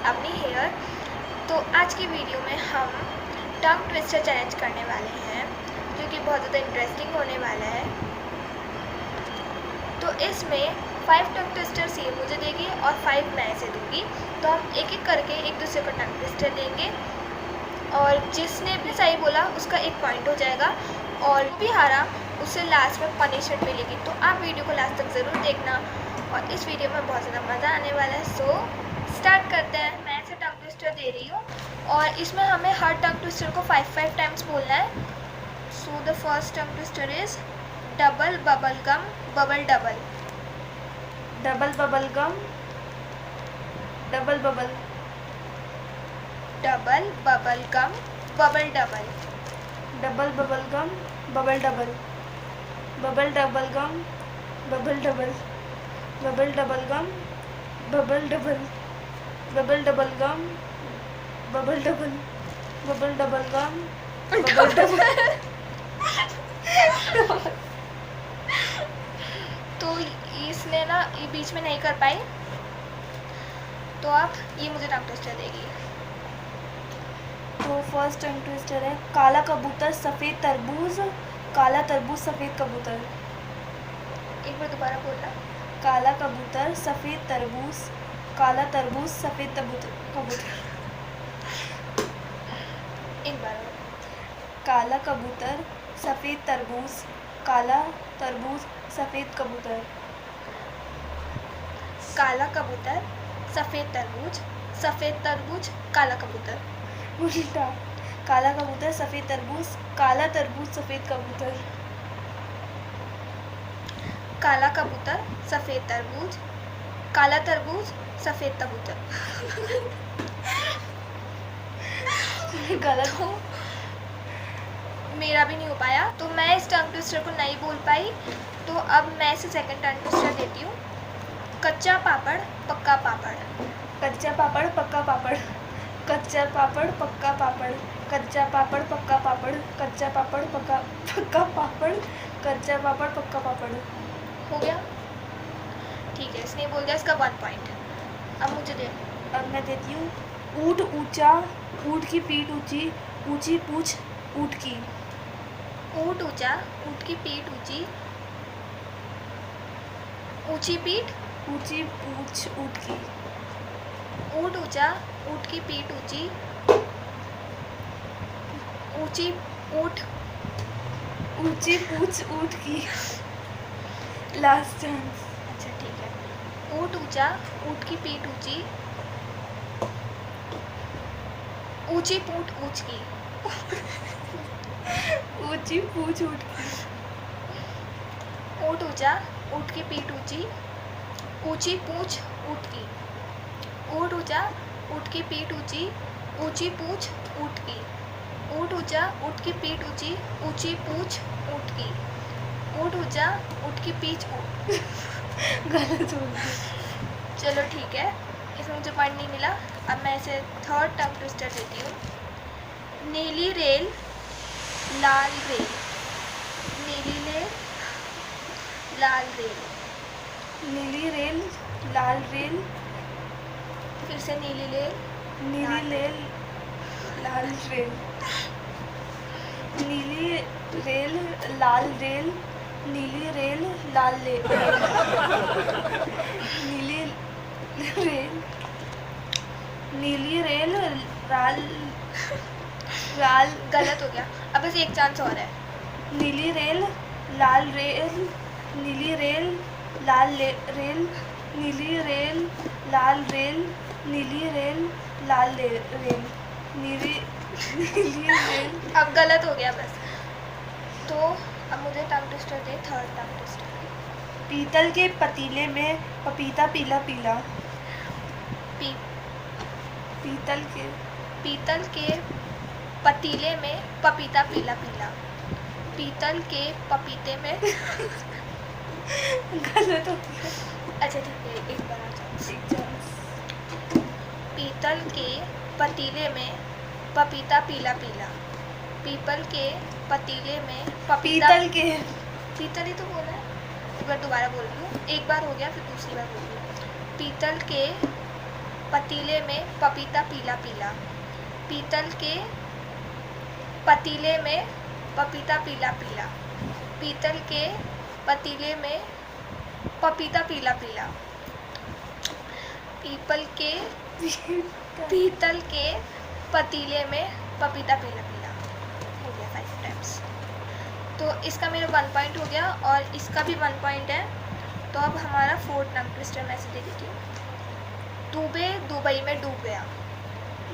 अपनी हेयर। तो आज की वीडियो में हम टंग ट्विस्टर चैलेंज करने वाले हैं, जो कि बहुत ज़्यादा इंटरेस्टिंग होने वाला है। तो इसमें 5 टंग ट्विस्टर्स ये मुझे देगी और 5 मैं इसे दूँगी। तो हम एक एक करके एक दूसरे को टंग ट्विस्टर देंगे और जिसने भी सही बोला उसका 1 पॉइंट हो जाएगा और जो भी हारा उससे लास्ट में पनिशमेंट मिलेगी। तो आप वीडियो को लास्ट तक ज़रूर देखना और इस वीडियो में बहुत ज़्यादा मज़ा आने वाला है। सो स्टार्ट करते हैं। मैं इसे टंग ट्विस्टर दे रही हूँ और इसमें हमें हर टंग ट्विस्टर को 5 टाइम्स बोलना है। So the first tongue twister is double bubble gum bubble double. Double bubble gum double bubble double bubble gum bubble double. Double bubble gum bubble double bubble double gum bubble double bubble double gum bubble double bubble double gum bubble double bubble double gum bubble double. तो इसने ना ये बीच में नहीं कर पाई, तो आप ये मुझे टंग ट्विस्टर देगी। तो फर्स्ट टंग ट्विस्टर है काला कबूतर सफ़ेद तरबूज, काला तरबूज सफ़ेद कबूतर। एक बार दोबारा बोलना। काला कबूतर सफ़ेद तरबूज, काला तरबूज सफ़ेद कबूतर। एक बार और। काला कबूतर सफ़ेद तरबूज, काला तरबूज सफ़ेद कबूतर। काला कबूतर सफ़ेद तरबूज काला कबूतर। उल्टा काला कबूतर सफ़ेद तरबूज, काला तरबूज सफ़ेद कबूतर। काला कबूतर सफ़ेद तरबूज, काला तरबूज सफ़ेद कबूतर। गलत हो। मेरा भी नहीं हो पाया, तो मैं इस टंग ट्विस्टर को नहीं बोल पाई। तो अब मैं इसे सेकंड टंग ट्विस्टर देती हूँ। कच्चा पापड़ पक्का पापड़। कच्चा पापड़ पक्का पापड़, कच्चा पापड़ पक्का पापड़, कच्चा पापड़ पक्का पापड़, कच्चा पापड़ पक्का पापड़, कच्चा पापड़ पक्का पापड़। हो गया? ठीक है, इसने बोल दिया, इसका 1 पॉइंट। अब मुझे दे। अब मैं देती हूँ ऊँट ऊँचा, ऊँट की पीठ ऊँची, ऊँची पूँछ ऊँट की। ऊँट ऊँचा, ऊँट की पीठ ऊँची, ऊँची पीठ, ऊँची पूँछ ऊँट की। ऊँट ऊँचा, ऊँट की पीठ ऊँची, ऊँची ऊँट, ऊँची पूँछ ऊँट की। Last chance. अच्छा ठीक है। ऊँट ऊँचा, ऊँट की पीठ ऊँची, ऊँची पूँछ ऊँच की। ऊँची पूँछ ऊँट की। ऊँट ऊँचा, ऊँट की पीठ ऊँची, ऊँची पूँछ ऊँट की। ऊँट ऊँचा, ऊँट की पीठ ऊँची, ऊँची पूँछ ऊँट की। ऊँट ऊँचा, ऊँट की पीठ ऊँची, ऊँची पूँछ ऊँट की। ऊँट ऊँचा, ऊँट की पीठ गलत हो गया। चलो ठीक है, इसमें मुझे पॉइंट नहीं मिला। अब मैं इसे थर्ड टंग ट्विस्टर देती हूँ। नीली रेल लाल रेल, नीली रेल लाल रेल। नीली रेल लाल रेल, फिर से नीली रेल, नीली रेल लाल रेल, नीली रेल लाल रेल, नीली रेल लाल रेल, नीली रेल, नीली रेल लाल लाल। गलत हो गया। अब बस एक चांस और है। नीली रेल लाल रेल, नीली रेल लाल रेल, नीली रेल लाल रेल, नीली रेल लाल रेल, नीली रेल। अब गलत हो गया बस। तो अब मुझे टंग ट्विस्टर दे, थर्ड टंग ट्विस्टर। पीतल के पतीले में पपीता पीला पीला। पी पीतल के पीतल के पतीले में पपीता पीला पीला। पीतल के पपीते में गलत हो गया। अच्छा ठीक है, एक बार और चांस। एक चांस। पीतल के पतीले में पपीता पीला पीला। पीपल के पतीले में पपीता। पीतल के पीतल ही तो बोला है। एक बार दोबारा बोल रही हूँ, एक बार हो गया फिर दूसरी बार बोल रही हूँ। पीतल के पतीले में पपीता पीला पीला। पीतल के पतीले में पपीता पीला पीला। पीतल के पतीले में पपीता पीला पीला। पीतल के पतीले में पपीता पीला पीला। हो गया 5 टाइम्स। तो इसका मेरा 1 पॉइंट हो गया और इसका भी 1 पॉइंट है। तो अब हमारा 4th टंग ट्विस्टर मैं दे देती हूँ। डूबे दुबई में डूब गया।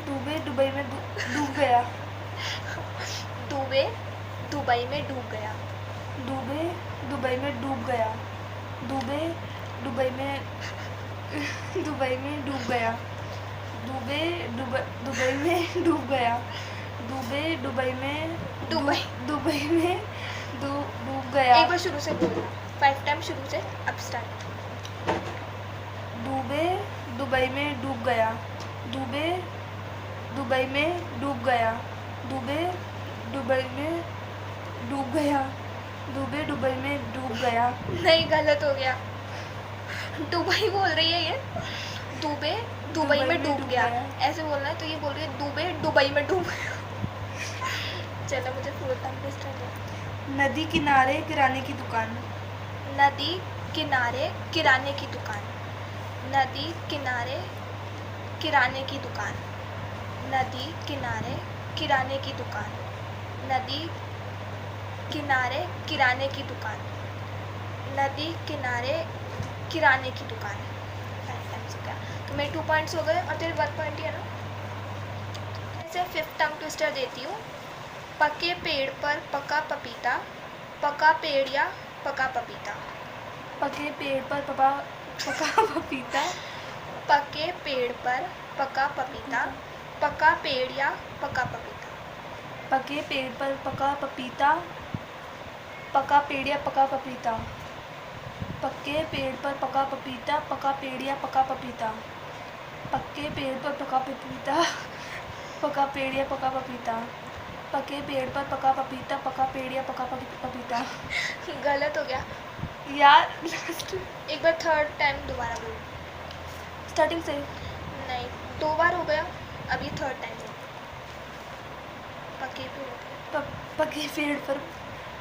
डूबे दुबई में डूब गया। डूबे दुबई में डूब गया। डूबे दुबई में डूब गया। डूबे दुबई में डूब गया। डूबे दुबई में डूब गया। डूबे दुबई में दुबई में डूब गया। एक बार शुरू से बोलना, 5 टाइम शुरू से। अब स्टार्ट। डूबे दुबई में डूब गया। डूबे दुबई में डूब गया। डूबे दुबई में डूब गया। डूबे दुबई में डूब गया। नहीं, गलत हो गया। दुबई बोल रही है ये। डूबे दुबई में डूब गया ऐसे बोलना है। तो ये बोल रही है डूबे दुबई में डूब गया। चलो मुझे 4th टंग ट्विस्टर दो। नदी किनारे किराने की दुकान। नदी किनारे किराने की दुकान। नदी किनारे किराने की दुकान। नदी किनारे किराने की दुकान। नदी किनारे किराने की दुकान। नदी किनारे किराने की दुकान। 5 टाइम्स हो गया। तो मेरे 2 पॉइंट्स हो गए और तेरे 1 पॉइंट ही है ना। ऐसे 5th टंग ट्विस्टर देती हूँ। पके पेड़ पर पका पपीता। पका पेड़ या पका पपीता। पके पेड़ पर पका पपीता। पके पेड़ पर पका पपीता। पका पेड़ या पका पपीता। पके पेड़ पर पका पपीता। पका पेड़ या पका पपीता। पक्के पेड़ पर पका पपीता। पका पेड़ या पका पपीता। पक्के पेड़ पर पका पपीता। पका पेड़ या पका पपीता। पके पेड़ पर पका पपीता। पका पेड़ या पका पपीता। गलत हो गया यार। एक बार 3rd टाइम दोबारा बोल। स्टार्टिंग से नहीं, 2 बार हो गया। अब ये 3rd टाइम है। पके पेड़ पके पेड़ पर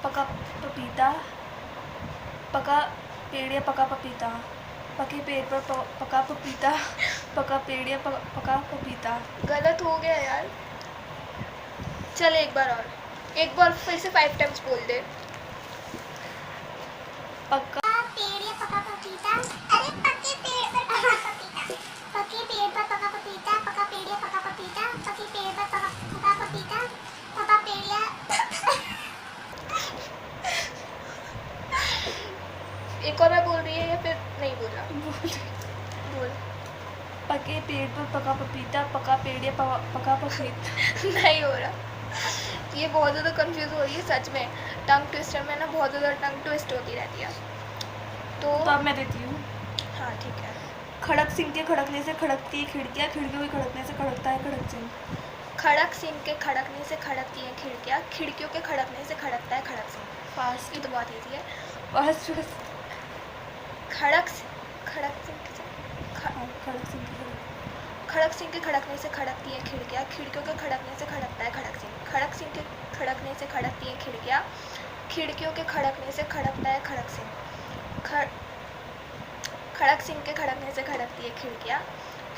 पका पपीता। पका पेड़ या पका पपीता। पके पेड़ पर पका पपीता। पका पेड़ या पका पपीता। गलत हो गया यार। चल एक बार और, एक बार फिर से 5 टाइम्स बोल दे। पका पेड़ या पका पपीता। अरे पके पेड़ पर पका पपीता। पके पेड़ पर पका पपीता। पका पेड़ या पका पपीता। पके पेड़ पर पका पपीता। पका पेड़ या एक और बार बोल रही है या फिर नहीं बोल रहा? बोल। पके पेड़ पर पका पपीता। पका पेड़ या पका पपीता। नहीं हो रहा। ये बहुत ज़्यादा कंफ्यूज हो रही है सच में। टंग ट्विस्टर में ना बहुत ज़्यादा टंग ट्विस्ट होती रहती है। तो अब मैं देती हूँ। हाँ ठीक है। खड़क सिंह के खड़कने से खड़कती है खिड़कियाँ। खिड़कियों के खड़कने से खड़कता है खड़क सिंह। खड़क सिंह के खड़कने से खड़कती हैं खिड़कियाँ। खिड़कियों के खड़कने से खड़कता है खड़क सिंह। फास्ट ये तो बहुत ईजी है। फास्ट खड़क सिंह खड़क सिंह के खड़कने से खड़कती हैं खिड़कियाँ। खिड़कियों के खड़कने से खड़कता है खड़क सिंह। खड़क सिंह के खड़कने से खड़कती हैं खिड़कियाँ। खिड़कियों के खड़कने से खड़कता है खड़क सिंह। खड़क सिंह के खड़कने से खड़कती है खिड़कियाँ।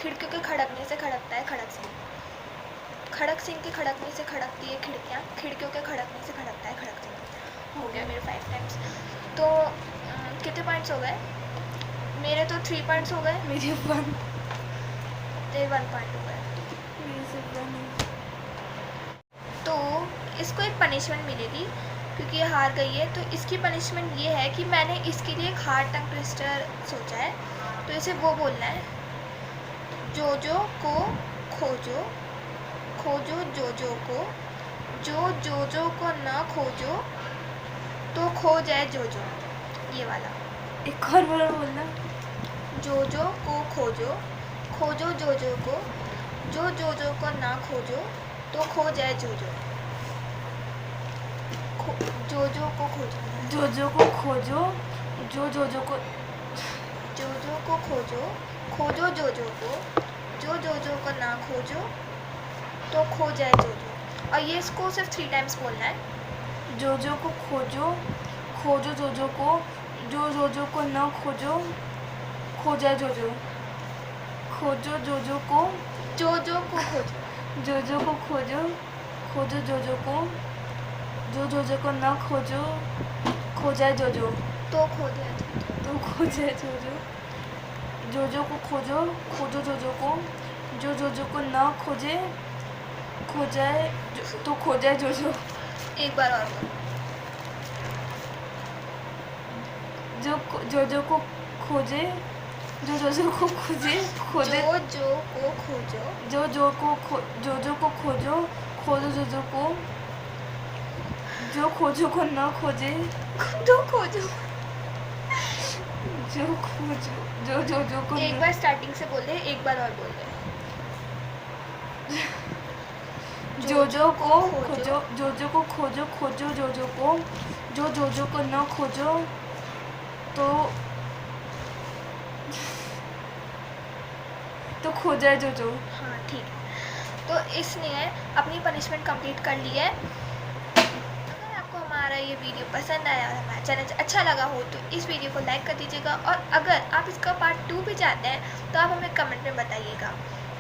खिड़कियों के खड़कने से खड़कता है खड़क सिंह। खड़क सिंह के खड़कने से खड़कती है खिड़कियाँ। खिड़कियों के खड़कने से खड़कता है खड़क सिंह। हो गया मेरे 5 टाइम्स। तो कितने पॉइंट्स हो गए? मेरे तो 3 पॉइंट्स हो गए। मेरे 1 तेरे 1 पॉइंट हो गए। तो इसको एक पनिशमेंट मिलेगी क्योंकि ये हार गई है। तो इसकी पनिशमेंट ये है कि मैंने इसके लिए एक हार्ड टंग ट्विस्टर सोचा है। तो इसे वो बोलना है, जोजो को खोजो, खोजो जोजो को, जो जोजो को न खोजो तो खो जाए जोजो। ये वाला। एक और बार बोलना। जोजो को खोजो, खोजो जोजो को, जो जोजो को ना खोजो तो खो जाए जोजो। जोजो को खोजो। जोजो को खोजो, जो जोजो को जोजो को खोजो, खोजो जोजो को, जो जोजो को ना खोजो तो खो जाए जोजो। और ये इसको सिर्फ 3 टाइम्स बोलना है। जोजो को खोजो, खोजो जोजो को, जो जोजो को न खोजो, खो जाए जोजो। खोजो जोजो को, जोजो को खोजो, जोजो को खोजो, खोजो जोजो को, जो जोजो को न खोजो, खो जाए जोजो। तो खो जाए जोजो। तो खो जाए जोजो। जोजो को खोजो, खोजो जोजो को, जो जोजो को न खोजे, खो जाए तो खो जाए जोजो। एक बार और बोलो। जोजो को खोजे, जो जोजो को खोजे, खोजे जोजो को खोजो, जोजो को खोजो, खोजो जोजो को, जो खोजो को न खोजे, तो खोजो। जो खोजो, जो जोजो को एक बार स्टार्टिंग से बोल दे, एक बार और बोल दे। जोजो को खोजो, जोजो को खोजो, खोजो जोजो को, जो जोजो को न खोजो तो खो जाए जोजो। हाँ ठीक है। तो इसने अपनी पनिशमेंट कंप्लीट कर ली है। अगर आपको हमारा ये वीडियो पसंद आया और हमारा चैनल अच्छा लगा हो तो इस वीडियो को लाइक कर दीजिएगा, और अगर आप इसका पार्ट 2 भी चाहते हैं तो आप हमें कमेंट में बताइएगा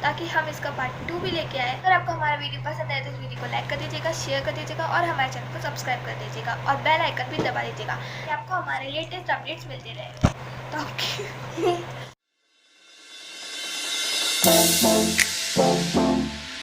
ताकि हम इसका पार्ट 2 भी लेके आए। अगर आपको हमारा वीडियो पसंद आए तो इस वीडियो को लाइक कर दीजिएगा, शेयर कर दीजिएगा और हमारे चैनल को सब्सक्राइब कर दीजिएगा और बेल आइकन भी दबा दीजिएगा कि आपको हमारे लेटेस्ट अपडेट्स मिलते रहे। तो